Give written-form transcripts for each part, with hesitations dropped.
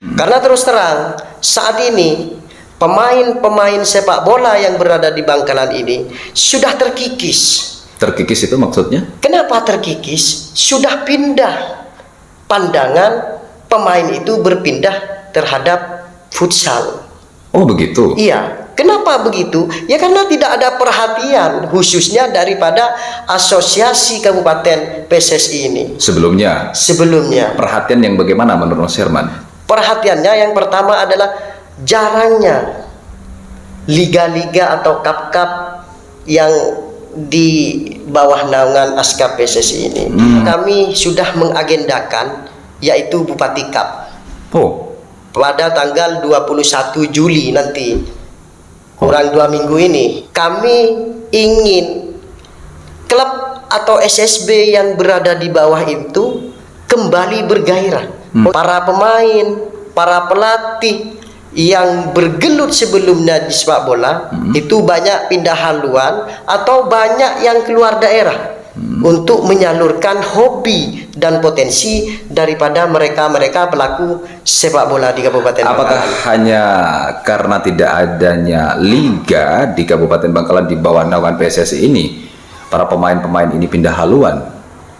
Karena terus terang saat ini pemain-pemain sepak bola yang berada di Bangkalan ini sudah terkikis. Terkikis itu maksudnya? Kenapa terkikis? Sudah pindah pandangan pemain itu berpindah terhadap futsal. Oh begitu? Iya. Kenapa begitu? Ya karena tidak ada perhatian khususnya daripada asosiasi Kabupaten PSSI ini. Sebelumnya perhatian yang bagaimana menurut Mas Herman? Perhatiannya yang pertama adalah jarangnya liga-liga atau cup-cup yang di bawah naungan ASKAP PSSI ini. Kami sudah mengagendakan yaitu Bupati Cup. Oh. Pada tanggal 21 Juli nanti. Kurang 2 minggu ini kami ingin klub atau SSB yang berada di bawah itu kembali bergairah. Para pemain, para pelatih yang bergelut sebelumnya di sepak bola itu banyak pindah haluan atau banyak yang keluar daerah untuk menyalurkan hobi dan potensi daripada mereka pelaku sepak bola di Kabupaten Bangkalan. Apakah hanya karena tidak adanya liga di Kabupaten Bangkalan di bawah naungan PSSI ini, para pemain-pemain ini pindah haluan?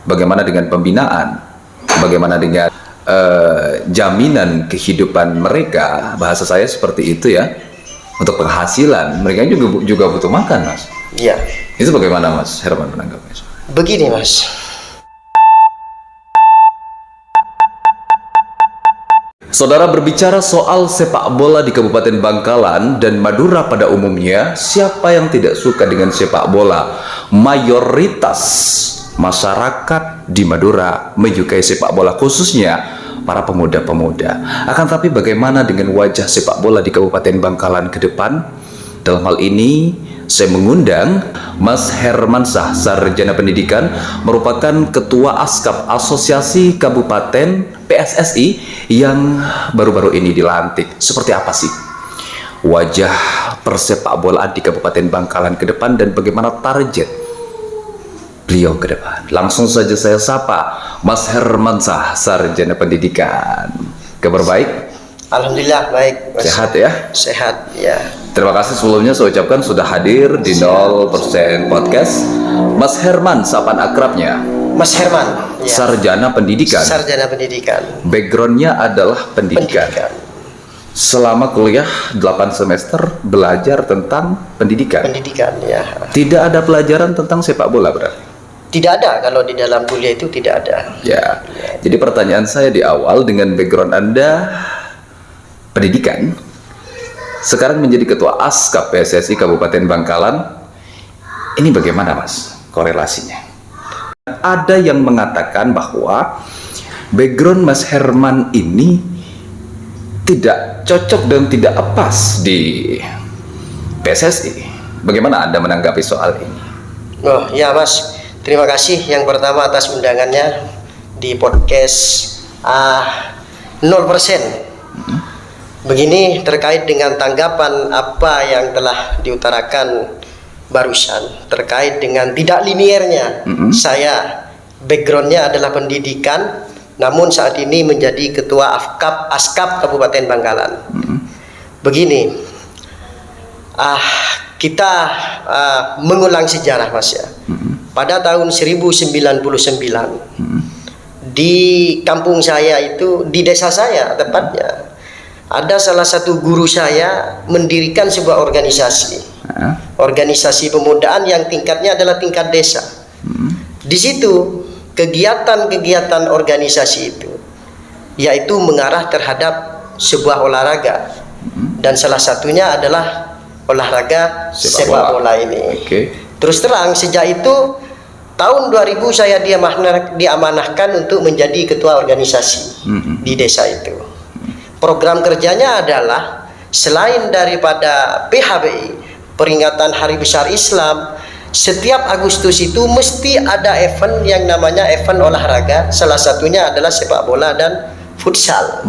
Bagaimana dengan pembinaan? Bagaimana dengan jaminan kehidupan mereka? Bahasa saya seperti itu ya. Untuk penghasilan, mereka juga butuh makan, Mas. Iya. Itu bagaimana, Mas Herman menanggapnya? Begini, Mas. Saudara, berbicara soal sepak bola di Kabupaten Bangkalan dan Madura pada umumnya, siapa yang tidak suka dengan sepak bola? Mayoritas masyarakat di Madura menyukai sepak bola, khususnya para pemuda-pemuda. Akan tapi bagaimana dengan wajah sepak bola di Kabupaten Bangkalan ke depan? Dalam hal ini, saya mengundang Mas Hermansyah, Sarjana Pendidikan, merupakan Ketua ASKAP Asosiasi Kabupaten PSSI yang baru-baru ini dilantik. Seperti apa sih wajah persepak bolaan di Kabupaten Bangkalan ke depan dan bagaimana target beliau ke depan? Langsung saja saya sapa Mas Hermansyah, Sarjana Pendidikan. Kabar baik? Alhamdulillah baik, Mas. Sehat ya? Sehat ya. Terima kasih sebelumnya saya ucapkan sudah hadir di 0% Podcast. Mas Herman, sapaan akrabnya? Mas Herman ya. Sarjana Pendidikan. Sarjana Pendidikan. Backgroundnya adalah pendidikan. Selama kuliah 8 semester belajar tentang pendidikan. Pendidikan ya. Tidak ada pelajaran tentang sepak bola berarti? Tidak ada, kalau di dalam kuliah itu tidak ada. Ya. Jadi pertanyaan saya di awal, dengan background Anda pendidikan, sekarang menjadi Ketua ASKAP PSSI Kabupaten Bangkalan, ini bagaimana, Mas, korelasinya? Ada yang mengatakan bahwa background Mas Herman ini tidak cocok dan tidak pas di PSSI. Bagaimana Anda menanggapi soal ini? Oh ya, Mas, terima kasih yang pertama atas undangannya di podcast 0%. Begini, terkait dengan tanggapan apa yang telah diutarakan barusan terkait dengan tidak liniernya. Saya backgroundnya adalah pendidikan, namun saat ini menjadi Ketua ASKAP Kabupaten Bangkalan. Begini, kita mengulang sejarah, Mas ya. Pada tahun 1099 di kampung saya itu, di desa saya tepatnya, ada salah satu guru saya mendirikan sebuah organisasi pemudaan yang tingkatnya adalah tingkat desa. Di situ kegiatan-kegiatan organisasi itu yaitu mengarah terhadap sebuah olahraga, dan salah satunya adalah olahraga sepak bola ini. Terus terang, sejak itu tahun 2000 saya diamanahkan untuk menjadi ketua organisasi di desa itu. Program kerjanya adalah selain daripada PHBI, peringatan Hari Besar Islam, setiap Agustus itu mesti ada event yang namanya event olahraga. Salah satunya adalah sepak bola dan futsal.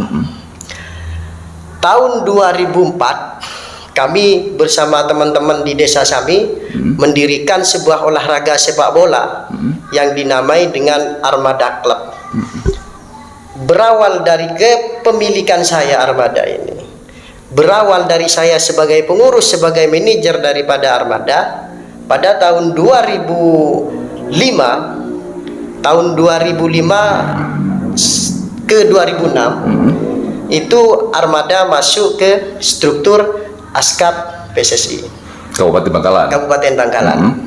Tahun 2004 kami bersama teman-teman di desa kami mendirikan sebuah olahraga sepak bola yang dinamai dengan Armada Club. berawal dari kepemilikan saya armada ini, berawal dari saya sebagai pengurus, sebagai manajer daripada armada pada tahun 2005 ke 2006 itu armada masuk ke struktur Askap PSSI Kabupaten Bangkalan.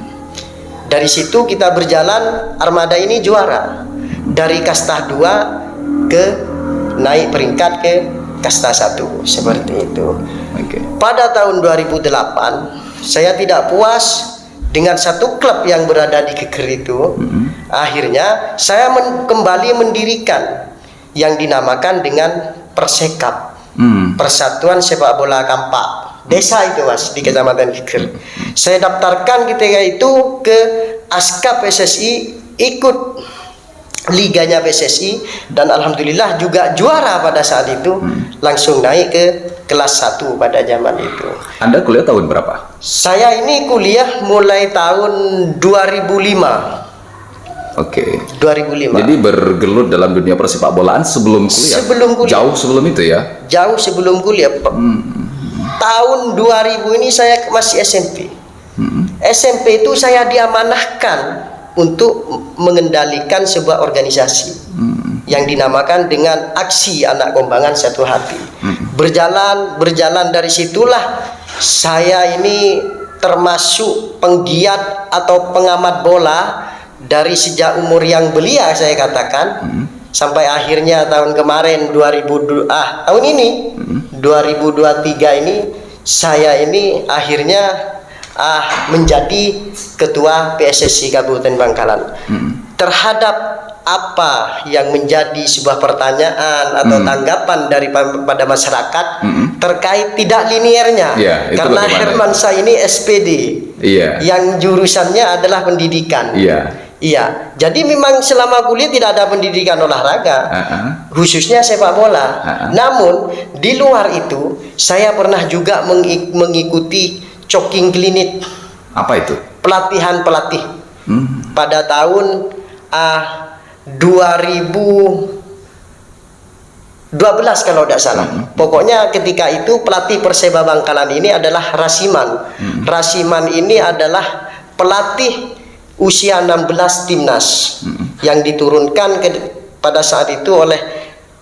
Dari situ kita berjalan, armada ini juara dari kasta 2 ke naik peringkat ke kasta 1 seperti itu. Pada tahun 2008 saya tidak puas dengan satu klub yang berada di Keker itu. Akhirnya saya kembali mendirikan yang dinamakan dengan Persekap, Persatuan Sepak Bola Kampak desa itu Mas, di Kecamatan Keker. Saya daftarkan ketika itu ke Askap PSSI, ikut liganya PSSI, dan alhamdulillah juga juara pada saat itu. Langsung naik ke kelas 1 pada zaman itu. Anda kuliah tahun berapa? Saya ini kuliah mulai tahun 2005. 2005. Jadi bergelut dalam dunia persepak bolaan sebelum kuliah. Jauh sebelum itu ya? Jauh sebelum kuliah. Tahun 2000 ini saya masih SMP. SMP itu saya diamanahkan untuk mengendalikan sebuah organisasi yang dinamakan dengan Aksi Anak Kombangan Satu Hati. Berjalan dari situlah saya ini termasuk penggiat atau pengamat bola dari sejak umur yang belia, saya katakan, sampai akhirnya tahun kemarin 2023 ini saya ini akhirnya menjadi ketua PSSI Kabupaten Bangkalan. Terhadap apa yang menjadi sebuah pertanyaan atau tanggapan daripada masyarakat terkait tidak liniernya, karena Hermansyah ini SPD, yang jurusannya adalah pendidikan. Iya, jadi memang selama kuliah tidak ada pendidikan olahraga, khususnya sepak bola. Namun di luar itu saya pernah juga mengikuti coaching klinik. Apa itu? Pelatihan pelatih. Pada tahun 2012 kalau tidak salah. Pokoknya ketika itu pelatih Perseba Bangkalan ini adalah Rasiman. Rasiman ini adalah pelatih usia 16 timnas yang diturunkan pada saat itu oleh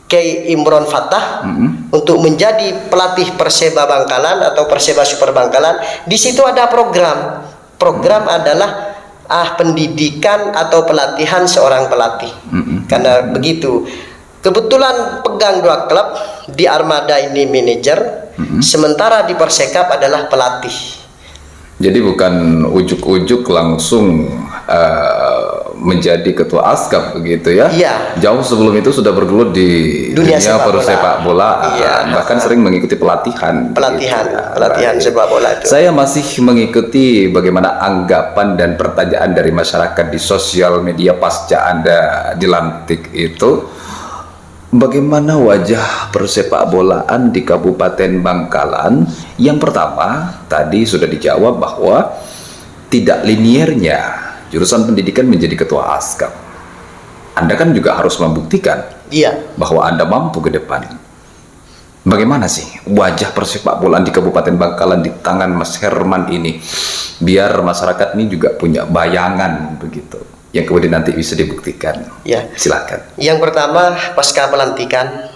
Kiai Imron Fatah untuk menjadi pelatih Perseba Bangkalan atau Perseba Super Bangkalan. Di situ ada program adalah pendidikan atau pelatihan seorang pelatih. Karena begitu, kebetulan pegang 2 klub, di Armada ini manajer, sementara di Persekap adalah pelatih. Jadi bukan ujuk-ujuk langsung menjadi ketua Askap begitu ya? Iya. Jauh sebelum itu sudah bergelut di dunia persepak bola, bahkan sering mengikuti pelatihan sepak bola itu. Saya masih mengikuti bagaimana anggapan dan pertanyaan dari masyarakat di sosial media pasca Anda dilantik itu. Bagaimana wajah persepak bolaan di Kabupaten Bangkalan? Yang pertama, tadi sudah dijawab bahwa tidak liniernya jurusan pendidikan menjadi ketua Askap. Anda kan juga harus membuktikan bahwa Anda mampu ke depan. Bagaimana sih wajah persepak bolaan di Kabupaten Bangkalan di tangan Mas Herman ini? Biar masyarakat ini juga punya bayangan begitu, yang kemudian nanti bisa dibuktikan. Silakan. Yang pertama, pasca pelantikan,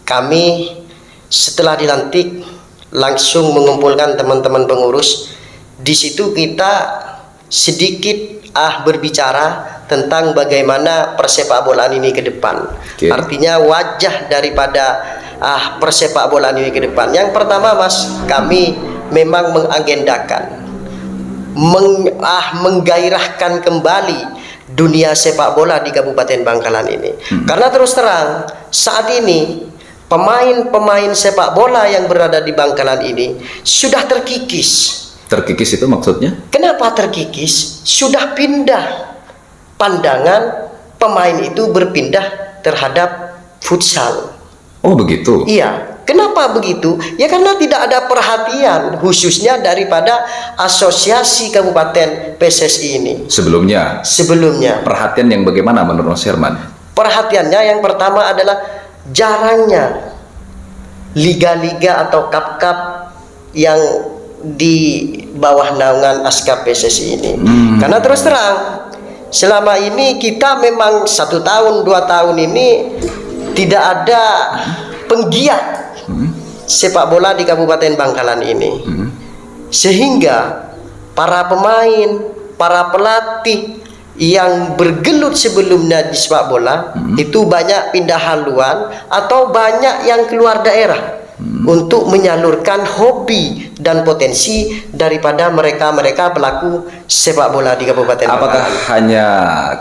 kami setelah dilantik langsung mengumpulkan teman-teman pengurus. Di situ kita sedikit berbicara tentang bagaimana persepak bolaan ini ke depan. Artinya wajah daripada persepak bolaan ini ke depan. Yang pertama, Mas, kami memang mengagendakan menggairahkan kembali dunia sepak bola di Kabupaten Bangkalan ini. Karena terus terang saat ini pemain-pemain sepak bola yang berada di Bangkalan ini sudah terkikis. Terkikis itu maksudnya? Kenapa terkikis? Sudah pindah pandangan, pemain itu berpindah terhadap futsal. Oh begitu? Iya. Kenapa begitu? Ya karena tidak ada perhatian khususnya daripada asosiasi Kabupaten PSSI ini. Sebelumnya? Sebelumnya. Perhatian yang bagaimana menurut Mas Herman? Perhatiannya yang pertama adalah jarangnya liga-liga atau kap-kap yang di bawah naungan ASKAP PSSI ini. Karena terus terang, selama ini kita memang 1 tahun 2 tahun ini tidak ada penggiat sepak bola di Kabupaten Bangkalan ini. Sehingga para pemain, para pelatih yang bergelut sebelumnya di sepak bola itu banyak pindah haluan atau banyak yang keluar daerah untuk menyalurkan hobi dan potensi daripada mereka pelaku sepak bola di Kabupaten Apakah Bangkalan. hanya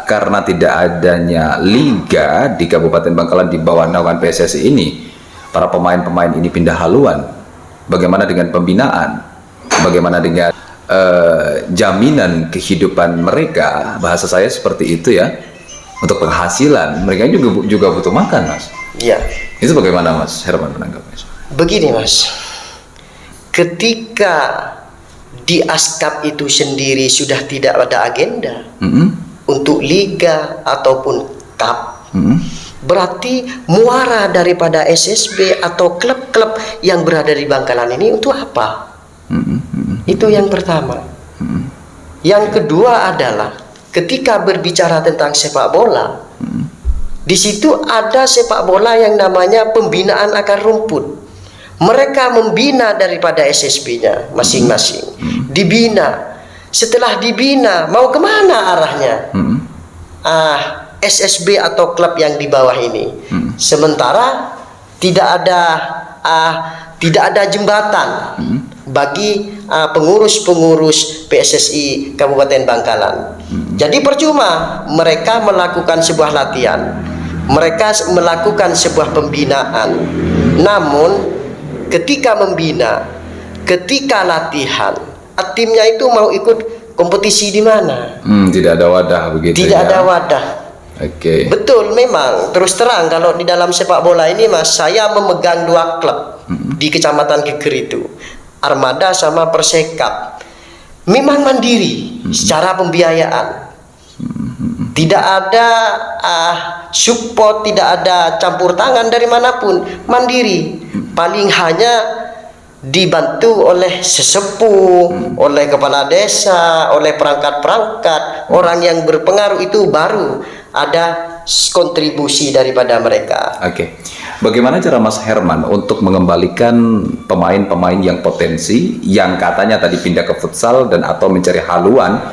karena tidak adanya liga di Kabupaten Bangkalan di bawah naungan PSSI ini, para pemain-pemain ini pindah haluan? Bagaimana dengan pembinaan? Bagaimana dengan jaminan kehidupan mereka? Bahasa saya seperti itu ya. Untuk penghasilan, mereka juga butuh makan, Mas. Ya, Itu bagaimana, Mas Herman menanggapnya? begini Mas. Ketika di ASKAP itu sendiri sudah tidak ada agenda untuk liga ataupun KAP, berarti muara daripada SSB atau klub-klub yang berada di Bangkalan ini untuk apa? Itu yang pertama. Yang kedua adalah ketika berbicara tentang sepak bola, di situ ada sepak bola yang namanya pembinaan akar rumput. Mereka membina daripada SSB-nya masing-masing, dibina. Setelah dibina, mau kemana arahnya? SSB atau klub yang di bawah ini. Sementara tidak ada jembatan bagi pengurus-pengurus PSSI Kabupaten Bangkalan. Jadi percuma mereka melakukan sebuah latihan, mereka melakukan sebuah pembinaan. Namun ketika membina, ketika latihan, timnya itu mau ikut kompetisi di mana? Tidak ada wadah begitu. Tidak ada wadah. Oke. Betul, memang terus terang kalau di dalam sepak bola ini Mas, saya memegang 2 klub di Kecamatan Geger itu, Armada sama Persekap. Memang mandiri secara pembiayaan. Tidak ada support, tidak ada campur tangan dari manapun, mandiri. Paling hanya dibantu oleh sesepuh, oleh kepala desa, oleh perangkat-perangkat, orang yang berpengaruh, itu baru ada kontribusi daripada mereka. Oke. Bagaimana cara Mas Herman untuk mengembalikan pemain-pemain yang potensi, yang katanya tadi pindah ke futsal dan atau mencari haluan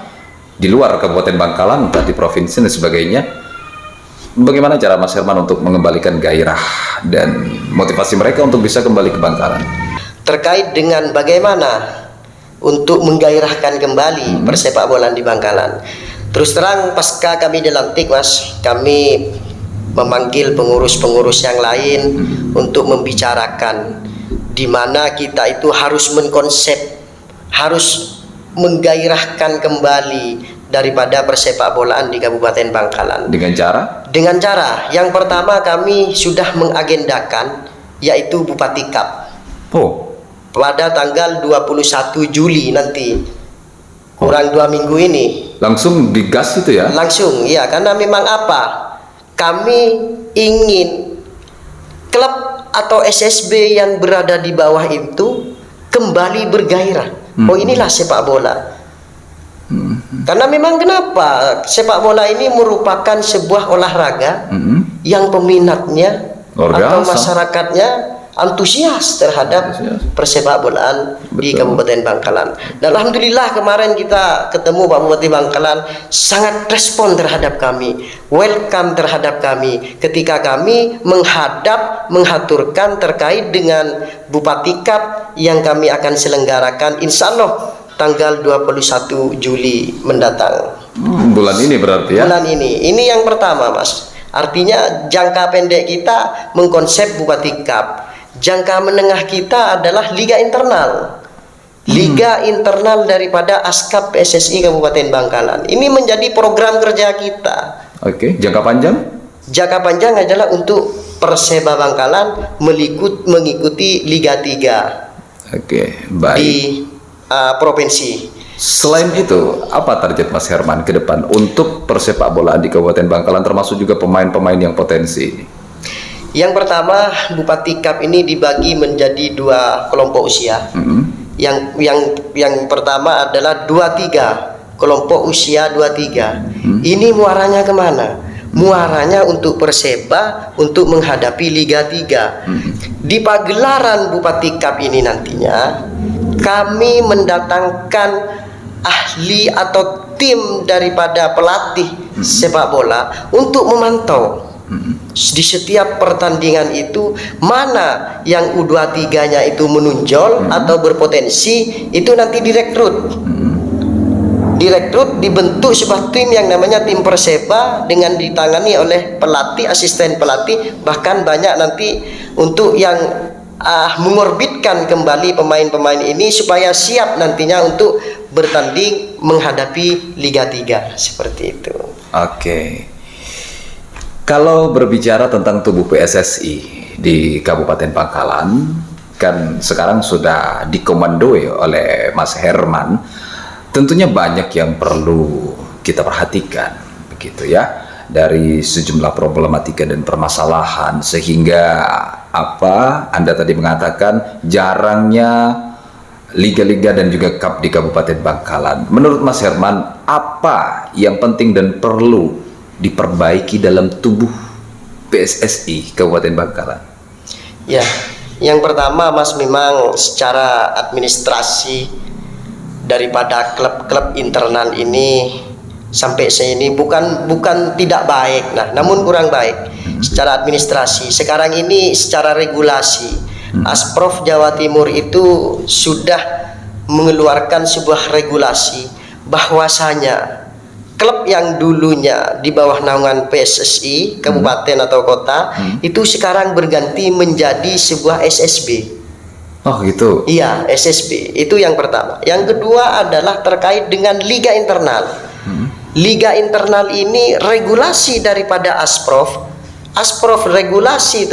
di luar Kabupaten Bangkalan, entah di provinsi dan sebagainya? Bagaimana cara Mas Herman untuk mengembalikan gairah dan motivasi mereka untuk bisa kembali ke Bangkalan? Terkait dengan bagaimana untuk menggairahkan kembali persepak bolaan di Bangkalan. Terus terang pasca kami dilantik Mas, kami memanggil pengurus-pengurus yang lain untuk membicarakan di mana kita itu harus mengkonsep, harus menggairahkan kembali daripada persepak bolaan di Kabupaten Bangkalan. Dengan cara? Dengan cara yang pertama kami sudah mengagendakan, yaitu Bupati Cup. Pada tanggal 21 Juli nanti, kurang 2 minggu ini. Langsung digas itu ya? Langsung, ya, karena memang apa? Kami ingin klub atau SSB yang berada di bawah itu kembali bergairah. Oh, inilah sepak bola. Karena memang kenapa? Sepak bola ini merupakan sebuah olahraga yang peminatnya atau masyarakatnya antusias terhadap persepak bolaan di Kabupaten Bangkalan. Dan alhamdulillah kemarin kita ketemu Pak Bupati Bangkalan, sangat respon terhadap kami, welcome terhadap kami ketika kami menghaturkan terkait dengan Bupati Cup yang kami akan selenggarakan insya Allah tanggal 21 Juli mendatang. Bulan ini berarti ya? Bulan ini yang pertama Mas. Artinya jangka pendek kita mengkonsep Bupati Cup. Jangka menengah kita adalah liga internal. Liga internal daripada ASKAP PSSI Kabupaten Bangkalan. Ini menjadi program kerja kita. Oke, jangka panjang? Jangka panjang adalah untuk Perseba Bangkalan mengikuti Liga 3. Oke, baik. Di provinsi. Selain itu, apa target Mas Herman ke depan untuk persepak bolaan di Kabupaten Bangkalan, termasuk juga pemain-pemain yang potensi ini? Yang pertama, Bupati Kap ini dibagi menjadi 2 kelompok usia. Yang pertama adalah 23, kelompok usia 23. Ini muaranya kemana? Muaranya untuk Perseba untuk menghadapi Liga 3. Di pagelaran Bupati Kap ini nantinya kami mendatangkan ahli atau tim daripada pelatih sepak bola untuk memantau di setiap pertandingan itu mana yang U23-nya itu menonjol atau berpotensi, itu nanti direkrut. Dibentuk sebuah tim yang namanya tim Perseba dengan ditangani oleh pelatih, asisten pelatih, bahkan banyak nanti untuk yang mengorbitkan kembali pemain-pemain ini supaya siap nantinya untuk bertanding menghadapi Liga 3 seperti itu. Oke. Kalau berbicara tentang tubuh PSSI di Kabupaten Bangkalan, kan sekarang sudah dikomandoi oleh Mas Herman. Tentunya banyak yang perlu kita perhatikan, begitu ya, dari sejumlah problematika dan permasalahan, sehingga Anda tadi mengatakan jarangnya liga-liga dan juga cup di Kabupaten Bangkalan. Menurut Mas Herman, apa yang penting dan perlu diperbaiki dalam tubuh PSSI Kabupaten Bangkalan? Ya, yang pertama Mas, memang secara administrasi daripada klub-klub internal ini sampai ini bukan tidak baik, namun kurang baik secara administrasi. Sekarang ini secara regulasi, Asprof Jawa Timur itu sudah mengeluarkan sebuah regulasi bahwasanya klub yang dulunya di bawah naungan PSSI kabupaten atau kota itu sekarang berganti menjadi sebuah SSB. Oh gitu. Iya, SSB. Itu yang pertama. Yang kedua adalah terkait dengan liga internal. Liga internal ini regulasi daripada Asprof regulasi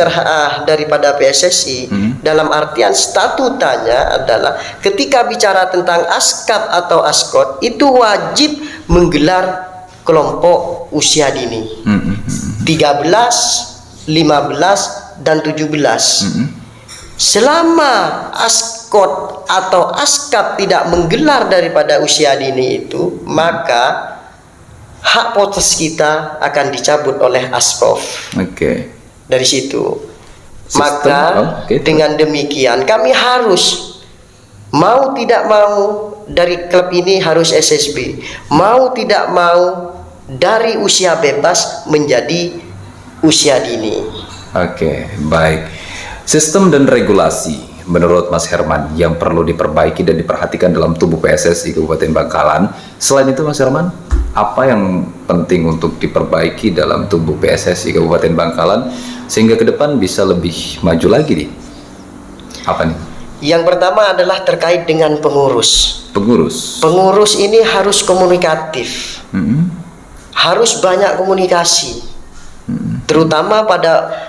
daripada PSSI. Dalam artian statutanya adalah ketika bicara tentang ASKAP atau ASKOT itu wajib menggelar kelompok usia dini 13, 15, dan 17. Selama ASKOT atau ASKAP tidak menggelar daripada usia dini itu, maka hak potes kita akan dicabut oleh Asprof. Oke. Dari situ. Maka dengan demikian kami harus mau tidak mau dari klub ini harus SSB, mau tidak mau dari usia bebas menjadi usia dini. Oke, baik. Sistem dan regulasi menurut Mas Herman yang perlu diperbaiki dan diperhatikan dalam tubuh PSSI Kabupaten Bangkalan. Selain itu Mas Herman, apa yang penting untuk diperbaiki dalam tubuh PSSI Kabupaten Bangkalan sehingga ke depan bisa lebih maju lagi nih? Apa nih? Yang pertama adalah terkait dengan pengurus. Pengurus ini harus komunikatif. Harus banyak komunikasi. Terutama pada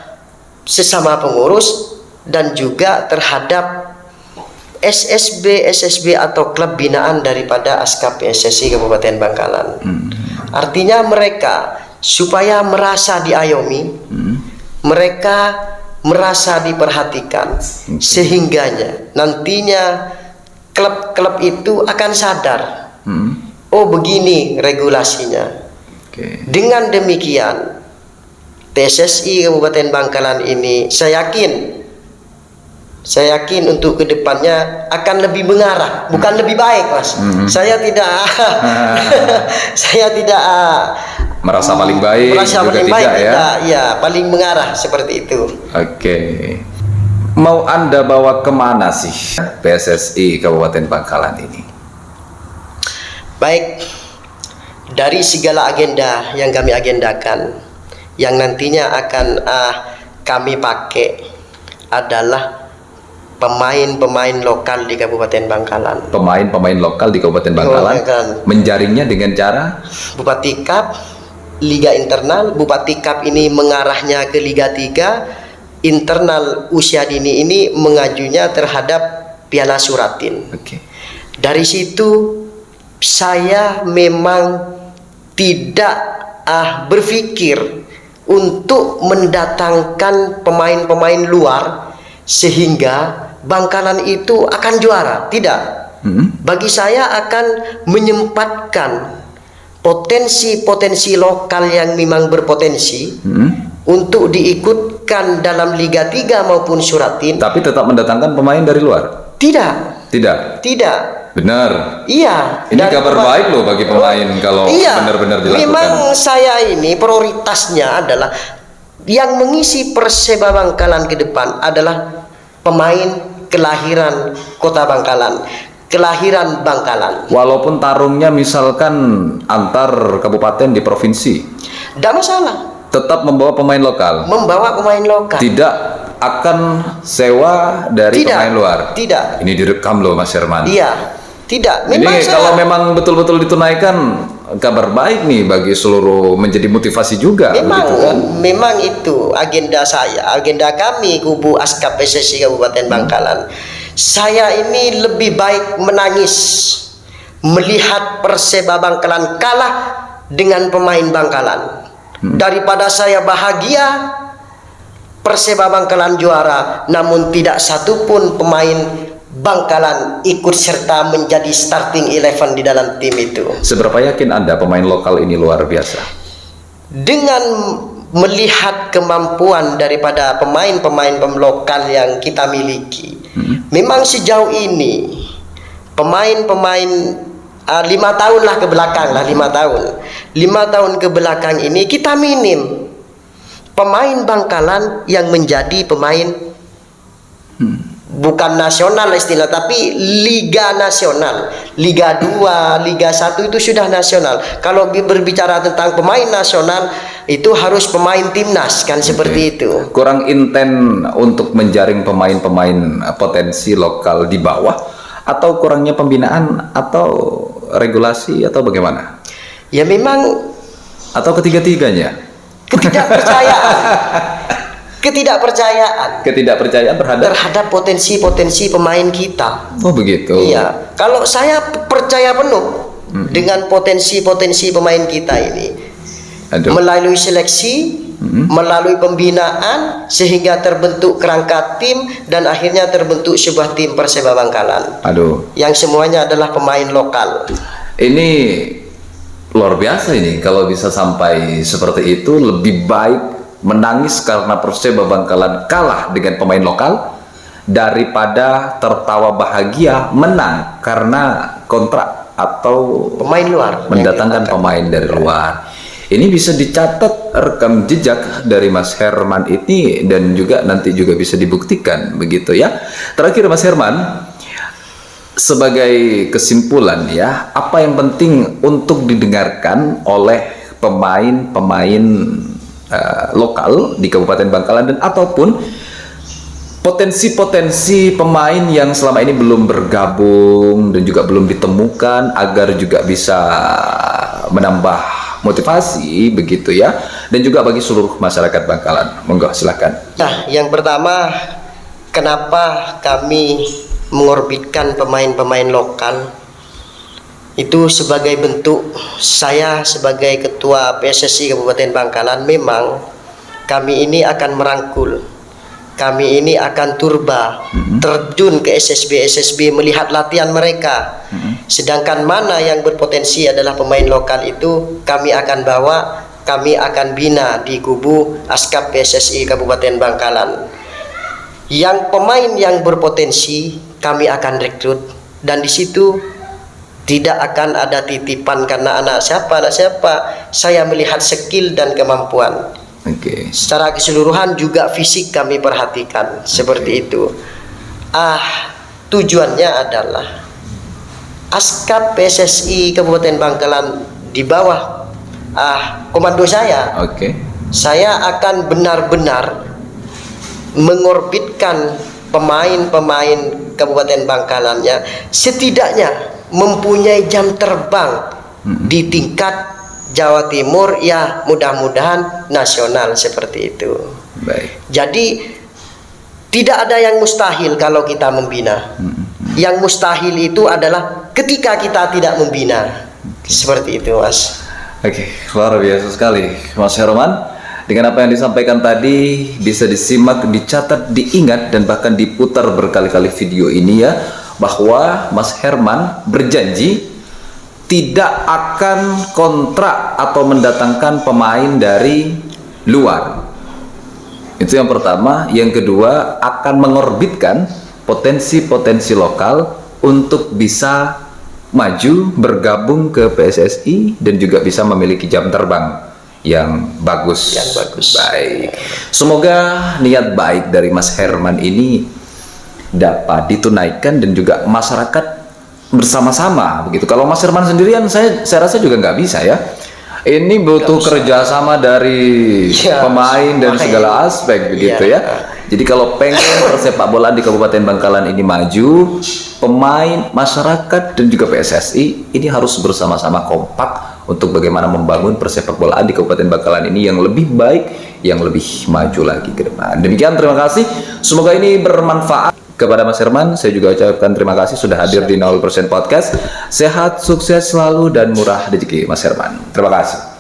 sesama pengurus dan juga terhadap SSB atau klub binaan daripada ASKAP PSSI Kabupaten Bangkalan. Artinya mereka supaya merasa diayomi, mereka merasa diperhatikan, sehingganya nantinya klub-klub itu akan sadar, oh begini regulasinya. Dengan demikian PSSI Kabupaten Bangkalan ini saya yakin untuk kedepannya akan lebih mengarah, bukan lebih baik, Mas. Saya tidak merasa paling baik, ya paling mengarah seperti itu. Oke. Mau Anda bawa kemana sih PSSI Kabupaten Bangkalan ini? Baik, dari segala agenda yang kami agendakan, yang nantinya akan kami pakai adalah pemain-pemain lokal di Kabupaten Bangkalan. Pemain-pemain lokal di Kabupaten Bangkalan. Menjaringnya dengan cara Bupati Kap, Liga Internal. Bupati Kap ini mengarahnya ke Liga 3. Internal usia dini ini mengajunya terhadap Piala Suratin. Dari situ saya memang tidak berpikir untuk mendatangkan pemain-pemain luar sehingga Bangkalan itu akan juara. Tidak. Bagi saya akan menyempatkan potensi-potensi lokal yang memang berpotensi untuk diikutkan dalam Liga 3 maupun Suratin. Tapi tetap mendatangkan pemain dari luar? Tidak. Tidak. Benar. Iya. Ini kabar baik loh bagi pemain kalau benar-benar dilakukan. Memang saya ini prioritasnya adalah yang mengisi Perseba Bangkalan ke depan adalah pemain kelahiran Kota Bangkalan, kelahiran Bangkalan. Walaupun tarungnya misalkan antar kabupaten di provinsi, tidak masalah. Tetap membawa pemain lokal. Membawa pemain lokal. Tidak akan sewa dari pemain luar. Tidak. Ini direkam loh Mas Herman. Iya. Tidak. Ini kalau memang betul-betul ditunaikan, kabar baik nih bagi seluruh, menjadi motivasi juga. Memang itu agenda saya, agenda kami kubu Askap PSSI Kabupaten Bangkalan. Saya ini lebih baik menangis melihat Perseba Bangkalan kalah dengan pemain Bangkalan daripada saya bahagia Perseba Bangkalan juara namun tidak satupun pemain Bangkalan ikut serta menjadi starting 11 di dalam tim itu. Seberapa yakin Anda pemain lokal ini luar biasa? Dengan melihat kemampuan daripada pemain-pemain lokal yang kita miliki, memang sejauh ini pemain-pemain 5 tahun lah ke belakang lah, 5 tahun ke belakang ini kita minim pemain Bangkalan yang menjadi pemain bukan nasional istilah, tapi Liga Nasional, Liga 2, Liga 1 itu sudah nasional. Kalau berbicara tentang pemain nasional itu harus pemain timnas kan, seperti itu. Kurang inten untuk menjaring pemain-pemain potensi lokal di bawah, atau kurangnya pembinaan atau regulasi atau bagaimana? Ya memang, atau ketiga-tiganya? Ketidakpercayaan terhadap potensi-potensi pemain kita. Oh begitu. Iya. Kalau saya percaya penuh dengan potensi-potensi pemain kita ini. Melalui seleksi, melalui pembinaan sehingga terbentuk kerangka tim dan akhirnya terbentuk sebuah tim Perseba Bangkalan. Yang semuanya adalah pemain lokal. Ini luar biasa ini kalau bisa sampai seperti itu. Lebih baik menangis karena Perseba Bangkalan kalah dengan pemain lokal daripada tertawa bahagia menang karena kontrak atau pemain luar, mendatangkan pemain dari luar. Ini bisa dicatat rekam jejak dari Mas Herman ini dan juga nanti juga bisa dibuktikan begitu ya. Terakhir Mas Herman, sebagai kesimpulan ya, apa yang penting untuk didengarkan oleh pemain-pemain lokal di Kabupaten Bangkalan dan ataupun potensi-potensi pemain yang selama ini belum bergabung dan juga belum ditemukan agar juga bisa menambah motivasi begitu ya, dan juga bagi seluruh masyarakat Bangkalan. Monggo silakan. Nah, yang pertama, kenapa kami mengorbitkan pemain-pemain lokal? Itu sebagai bentuk saya sebagai ketua PSSI Kabupaten Bangkalan, memang kami ini akan merangkul, kami ini akan turba terjun ke SSB melihat latihan mereka. Sedangkan mana yang berpotensi adalah pemain lokal itu kami akan bawa, kami akan bina di kubu Askap PSSI Kabupaten Bangkalan. Yang pemain yang berpotensi kami akan rekrut, dan di situ tidak akan ada titipan karena anak siapa. Saya melihat skill dan kemampuan. Secara keseluruhan juga fisik kami perhatikan seperti itu. Tujuannya adalah Askap PSSI Kabupaten Bangkalan di bawah komando saya. Saya akan benar-benar mengorbitkan pemain-pemain Kabupaten Bangkalannya setidaknya mempunyai jam terbang di tingkat Jawa Timur, ya mudah-mudahan nasional seperti itu. Jadi tidak ada yang mustahil kalau kita membina. Yang mustahil itu adalah ketika kita tidak membina. Seperti itu, Mas. Oke, luar biasa sekali Mas Herman. Dengan apa yang disampaikan tadi bisa disimak, dicatat, diingat, dan bahkan diputar berkali-kali video ini ya, bahwa Mas Herman berjanji tidak akan kontrak atau mendatangkan pemain dari luar. Itu yang pertama. Yang kedua, akan mengorbitkan potensi-potensi lokal untuk bisa maju bergabung ke PSSI dan juga bisa memiliki jam terbang yang bagus. Yang bagus. Baik. Semoga niat baik dari Mas Herman ini dapat ditunaikan dan juga masyarakat bersama-sama begitu. Kalau Mas Herman sendirian, saya rasa juga nggak bisa ya. Ini butuh kerjasama dari pemain dan segala aspek begitu ya. Jadi kalau pengen persepak bola di Kabupaten Bangkalan ini maju, pemain, masyarakat, dan juga PSSI ini harus bersama-sama kompak untuk bagaimana membangun persepak bolaan di Kabupaten Bangkalan ini yang lebih baik, yang lebih maju lagi ke depan. Demikian, terima kasih. Semoga ini bermanfaat kepada Mas Herman. Saya juga ucapkan terima kasih sudah hadir di 0% Podcast. Sehat, sukses selalu, dan murah rezeki Mas Herman. Terima kasih.